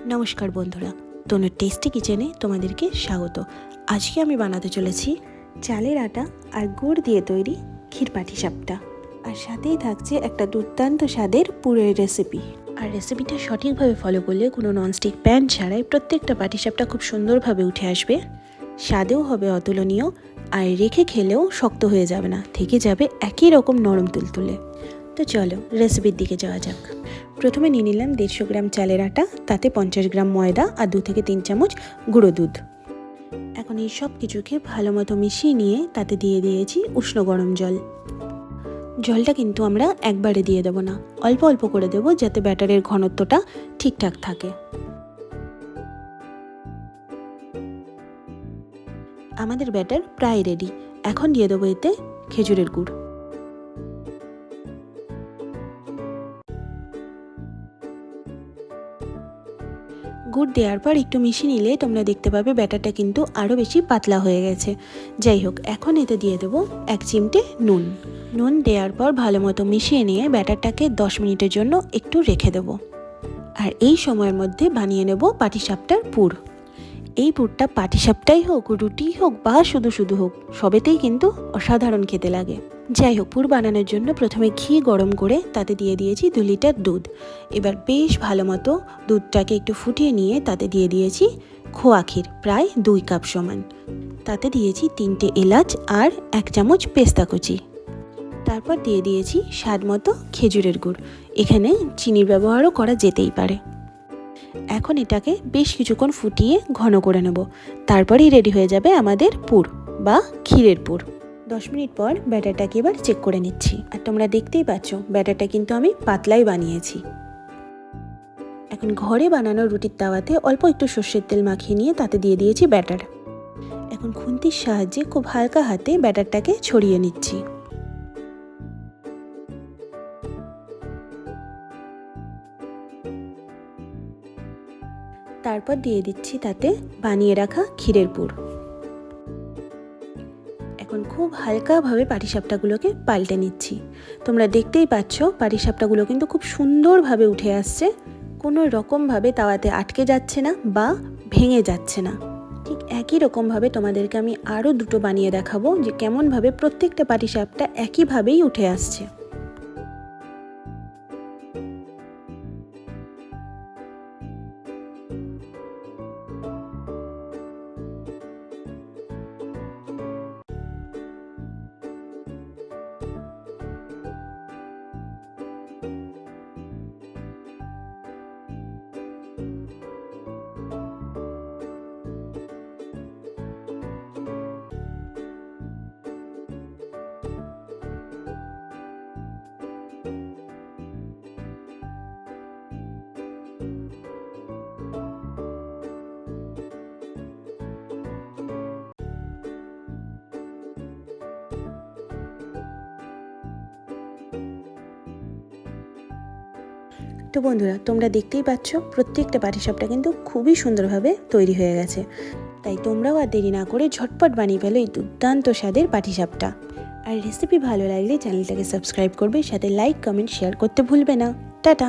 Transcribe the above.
নমস্কার বন্ধুরা, তনুর টেস্টি কিচেনে তোমাদেরকে স্বাগত। আজকে আমি বানাতে চলেছি চালের আটা আর গুড় দিয়ে তৈরি ক্ষীর পাটিসাপটা, আর সাথেই থাকছে একটা দুর্দান্ত স্বাদের পুরের রেসিপি। আর রেসিপিটা সঠিকভাবে ফলো করলে কোনো ননস্টিক প্যান ছাড়াই প্রত্যেকটা পাটিসাপটা খুব সুন্দরভাবে উঠে আসবে, স্বাদেও হবে অতুলনীয়, আর রেখে খেলেও শক্ত হয়ে যাবে না, থেকে যাবে একই রকম নরম তুলতুলে। তো চলো রেসিপির দিকে যাওয়া যাক। প্রথমে নিয়ে নিলাম 150 গ্রাম চালের আটা, তাতে 50 গ্রাম ময়দা আর 2 থেকে 3 চামচ গুঁড়ো দুধ। এখন এই সব কিছুকে ভালো মতো মিশিয়ে নিয়ে তাতে দিয়ে দিয়েছি উষ্ণ গরম জল। জলটা কিন্তু আমরা একবারে দিয়ে দেবো না, অল্প অল্প করে দেবো, যাতে ব্যাটারের ঘনত্বটা ঠিকঠাক থাকে। আমাদের ব্যাটার প্রায় রেডি। এখন দিয়ে দেবো এতে খেজুরের গুড়। গুড় দেওয়ার পর একটু মিশিয়ে নিলে তোমরা দেখতে পাবে ব্যাটারটা কিন্তু আরও বেশি পাতলা হয়ে গেছে। যাই হোক, এখন এতে দিয়ে দেবো 1 চিমটে নুন। নুন দেওয়ার পর ভালো মতো মিশিয়ে নিয়ে ব্যাটারটাকে 10 মিনিটের জন্য একটু রেখে দেবো। আর এই সময়ের মধ্যে বানিয়ে নেব পাটিসাপটার পুর। এই পুরটা পাটিসাপটাই হোক, রুটি হোক বা শুধু শুধু হোক, সবেতেই কিন্তু অসাধারণ খেতে লাগে। যাই হোক, পুর বানানোর জন্য প্রথমে ঘি গরম করে তাতে দিয়ে দিয়েছি 2 লিটার দুধ। এবার বেশ ভালো মতো দুধটাকে একটু ফুটিয়ে নিয়ে তাতে দিয়ে দিয়েছি খোয়া ক্ষীর, প্রায় 2 কাপ সমান। তাতে দিয়েছি 3টে এলাচ আর 1 চামচ পেস্তা কুচি। তারপর দিয়ে দিয়েছি স্বাদ মতো খেজুরের গুড়। এখানে চিনির ব্যবহারও করা যেতেই পারে। এখন এটাকে বেশ কিছুক্ষণ ফুটিয়ে ঘন করে নেব, তারপরেই রেডি হয়ে যাবে আমাদের পুর বা ক্ষীরের পুর। 10 মিনিট পর ব্যাটারটাকে এবার চেক করে নিচ্ছি, আর তোমরা দেখতেই পাচ্ছ ব্যাটারটা কিন্তু আমি পাতলাই বানিয়েছি। এখন ঘরে বানানো রুটির তাওয়াতে অল্প একটু সর্ষের তেল মাখিয়ে নিয়ে তাতে দিয়ে দিয়েছি ব্যাটার। এখন খুন্তির সাহায্যে খুব হালকা হাতে ব্যাটারটাকে ছড়িয়ে নিচ্ছি। তারপর দিয়ে দিচ্ছি তাতে বানিয়ে রাখা ক্ষীরের পুর। এখন খুব হালকাভাবে পাটিসাপটাগুলোকে পাল্টে নিচ্ছি। তোমরা দেখতেই পাচ্ছ পাটিসাপটাগুলো কিন্তু খুব সুন্দরভাবে উঠে আসছে, কোনো রকমভাবে তাওয়াতে আটকে যাচ্ছে না বা ভেঙে যাচ্ছে না। ঠিক একই রকমভাবে তোমাদেরকে আমি আরও 2টো বানিয়ে দেখাবো যে কেমনভাবে প্রত্যেকটা পাটিসাপটা একইভাবেই উঠে আসছে। তো বন্ধুরা, তোমরা দেখতেই পাচ্ছ প্রত্যেকটা পাটিসাপটা কিন্তু খুবই সুন্দরভাবে তৈরি হয়ে গেছে। তাই তোমরাও আর দেরি না করে ঝটপট বানিয়ে ফেলো এই দুর্দান্ত স্বাদের পাটিসাপটা। আর রেসিপি ভালো লাগলে চ্যানেলটাকে সাবস্ক্রাইব করবে, সাথে লাইক, কমেন্ট, শেয়ার করতে ভুলবে না। টাটা।